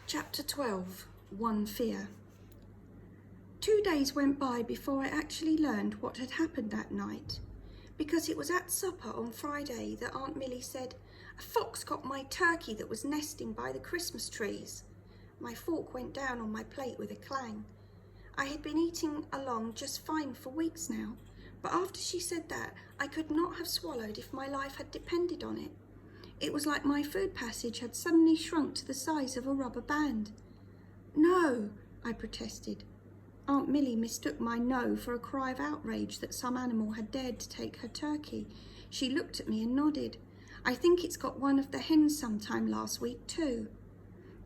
Chapter 12, One Fear. 2 days went by before I actually learned what had happened that night, because it was at supper on Friday that Aunt Millie said, "A fox got my turkey that was nesting by the Christmas trees." My fork went down on my plate with a clang. I had been eating along just fine for weeks now, but after she said that, I could not have swallowed if my life had depended on it. It was like my food passage had suddenly shrunk to the size of a rubber band. "No," I protested. Aunt Millie mistook my no for a cry of outrage that some animal had dared to take her turkey. She looked at me and nodded. "I think it's got one of the hens sometime last week too."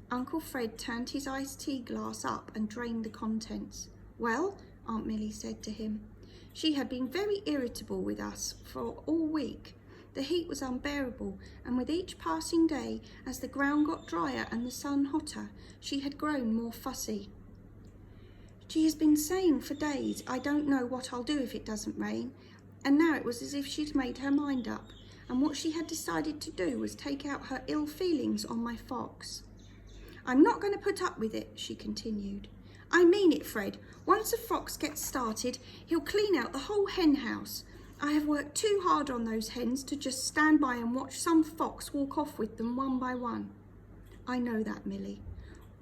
Uncle Fred turned his iced tea glass up and drained the contents. "Well," Aunt Millie said to him. She had been very irritable with us for all week. The heat was unbearable, and with each passing day, as the ground got drier and the sun hotter, she had grown more fussy. She has been saying for days, "I don't know what I'll do if it doesn't rain," and now it was as if she'd made her mind up, and what she had decided to do was take out her ill feelings on my fox. "I'm not going to put up with it," she continued. "I mean it, Fred. Once a fox gets started, he'll clean out the whole hen house. I have worked too hard on those hens to just stand by and watch some fox walk off with them one by one." "I know that, Millie."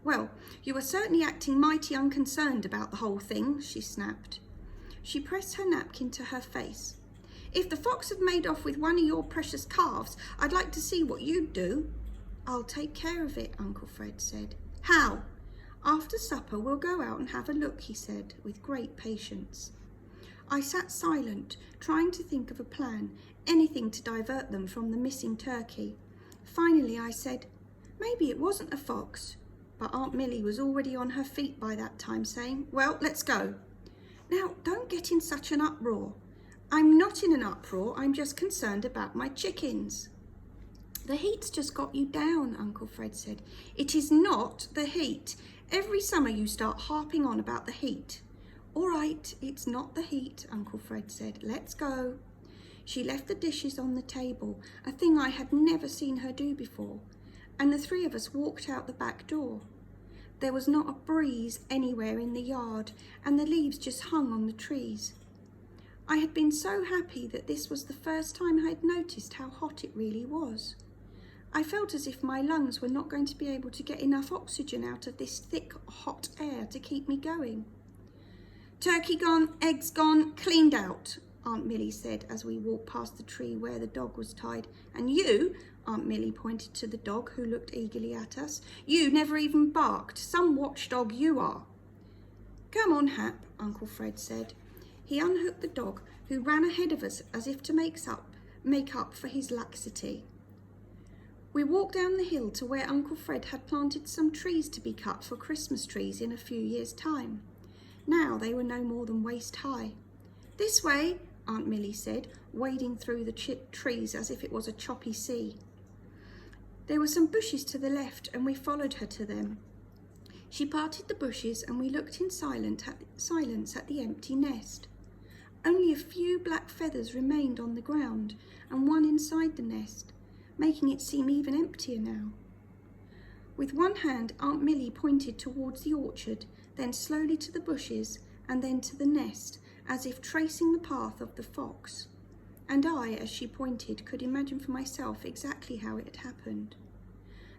"Well, you are certainly acting mighty unconcerned about the whole thing," she snapped. She pressed her napkin to her face. "If the fox had made off with one of your precious calves, I'd like to see what you'd do." "I'll take care of it," Uncle Fred said. "How?" "After supper we'll go out and have a look," he said, with great patience. I sat silent, trying to think of a plan, anything to divert them from the missing turkey. Finally I said, "Maybe it wasn't a fox." But Aunt Millie was already on her feet by that time, saying, "Well, let's go." "Now, don't get in such an uproar." "I'm not in an uproar, I'm just concerned about my chickens." "The heat's just got you down," Uncle Fred said. "It is not the heat. Every summer you start harping on about the heat." "All right, it's not the heat," Uncle Fred said. "Let's go." She left the dishes on the table, a thing I had never seen her do before, and the three of us walked out the back door. There was not a breeze anywhere in the yard, and the leaves just hung on the trees. I had been so happy that this was the first time I had noticed how hot it really was. I felt as if my lungs were not going to be able to get enough oxygen out of this thick, hot air to keep me going. "Turkey gone, eggs gone, cleaned out," Aunt Millie said as we walked past the tree where the dog was tied. "And you," Aunt Millie pointed to the dog who looked eagerly at us, "you never even barked. Some watchdog you are." "Come on, Hap," Uncle Fred said. He unhooked the dog, who ran ahead of us as if to make up for his laxity. We walked down the hill to where Uncle Fred had planted some trees to be cut for Christmas trees in a few years' time. Now they were no more than waist high. "This way," Aunt Millie said, wading through the trees as if it was a choppy sea. There were some bushes to the left, and we followed her to them. She parted the bushes, and we looked in silence at the empty nest. Only a few black feathers remained on the ground, and one inside the nest, making it seem even emptier now. With one hand, Aunt Millie pointed towards the orchard, then slowly to the bushes, and then to the nest, as if tracing the path of the fox. And I, as she pointed, could imagine for myself exactly how it had happened.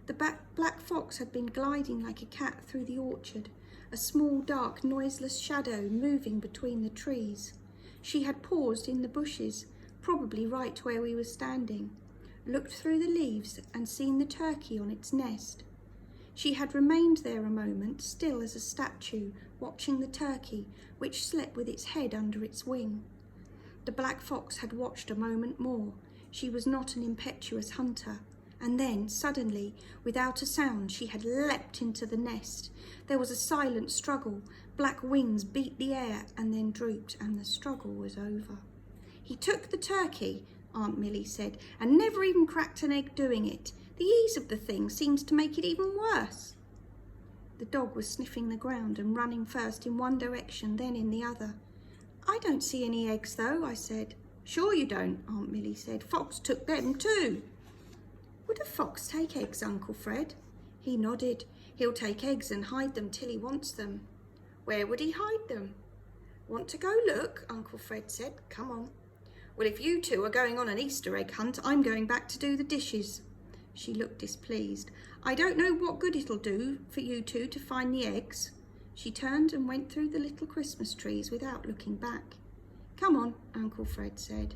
The black fox had been gliding like a cat through the orchard, a small, dark, noiseless shadow moving between the trees. She had paused in the bushes, probably right where we were standing, looked through the leaves and seen the turkey on its nest. She had remained there a moment, still as a statue, watching the turkey, which slept with its head under its wing. The black fox had watched a moment more. She was not an impetuous hunter. And then, suddenly, without a sound, she had leapt into the nest. There was a silent struggle. Black wings beat the air and then drooped, and the struggle was over. "He took the turkey," Aunt Millie said, "and never even cracked an egg doing it. The ease of the thing seems to make it even worse." The dog was sniffing the ground and running first in one direction, then in the other. "I don't see any eggs, though," I said. "Sure you don't," Aunt Millie said. "Fox took them too." "Would a fox take eggs, Uncle Fred?" He nodded. He'll take eggs and hide them till he wants them. Where would he hide them? Want to go look? Uncle Fred said. Come on. Well, if you two are going on an Easter egg hunt, I'm going back to do the dishes. She looked displeased. I don't know what good it'll do for you two to find the eggs. She turned and went through the little Christmas trees without looking back. Come on, Uncle Fred said.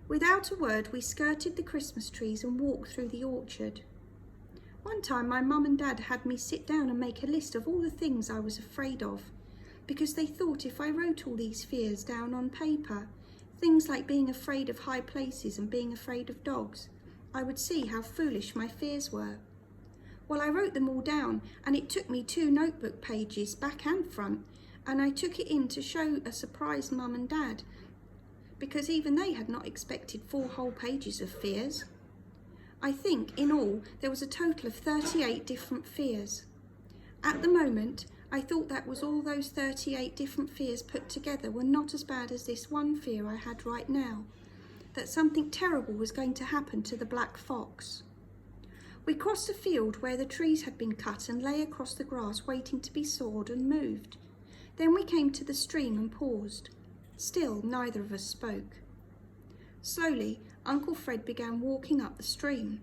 Without a word, we skirted the Christmas trees and walked through the orchard. One time my mum and dad had me sit down and make a list of all the things I was afraid of, because they thought if I wrote all these fears down on paper, things like being afraid of high places and being afraid of dogs, I would see how foolish my fears were. Well, I wrote them all down, and it took me 2 notebook pages, back and front, and I took it in to show a surprised mum and dad, because even they had not expected 4 whole pages of fears. I think, in all, there was a total of 38 different fears. At the moment, I thought that was all those 38 different fears put together were not as bad as this one fear I had right now, that something terrible was going to happen to the black fox. We crossed a field where the trees had been cut and lay across the grass waiting to be sawed and moved. Then we came to the stream and paused. Still, neither of us spoke. Slowly, Uncle Fred began walking up the stream.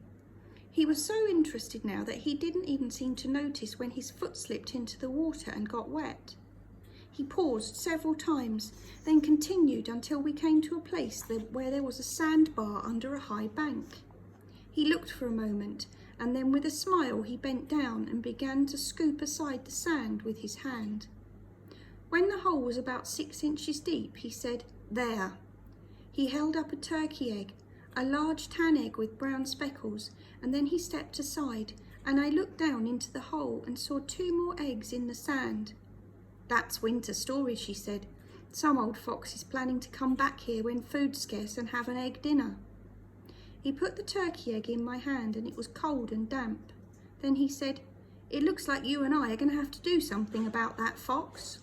He was so interested now that he didn't even seem to notice when his foot slipped into the water and got wet. He paused several times, then continued until we came to a place where there was a sandbar under a high bank. He looked for a moment, and then with a smile he bent down and began to scoop aside the sand with his hand. When the hole was about 6 inches deep, he said, "There." He held up a turkey egg, a large tan egg with brown speckles, and then he stepped aside, and I looked down into the hole and saw 2 more eggs in the sand. "That's winter story," she said. "Some old fox is planning to come back here when food's scarce and have an egg dinner." He put the turkey egg in my hand and it was cold and damp. Then he said, "It looks like you and I are going to have to do something about that fox."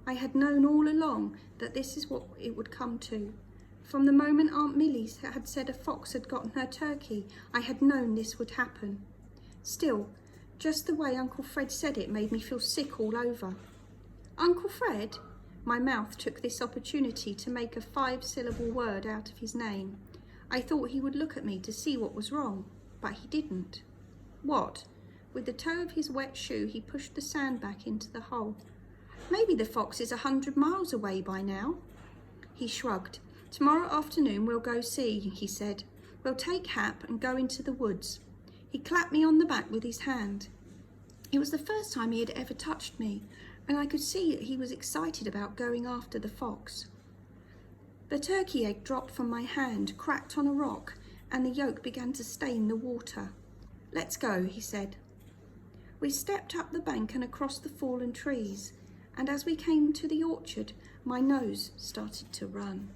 I had known all along that this is what it would come to. From the moment Aunt Millie had said a fox had gotten her turkey, I had known this would happen. Still, just the way Uncle Fred said it made me feel sick all over. "Uncle Fred?" My mouth took this opportunity to make a 5-syllable word out of his name. I thought he would look at me to see what was wrong, but he didn't. "What?" With the toe of his wet shoe, he pushed the sand back into the hole. "Maybe the fox is 100 miles away by now." He shrugged. "Tomorrow afternoon we'll go see," he said. "We'll take Hap and go into the woods." He clapped me on the back with his hand. It was the first time he had ever touched me, and I could see that he was excited about going after the fox. The turkey egg dropped from my hand, cracked on a rock, and the yolk began to stain the water. "Let's go," he said. We stepped up the bank and across the fallen trees, and as we came to the orchard, my nose started to run.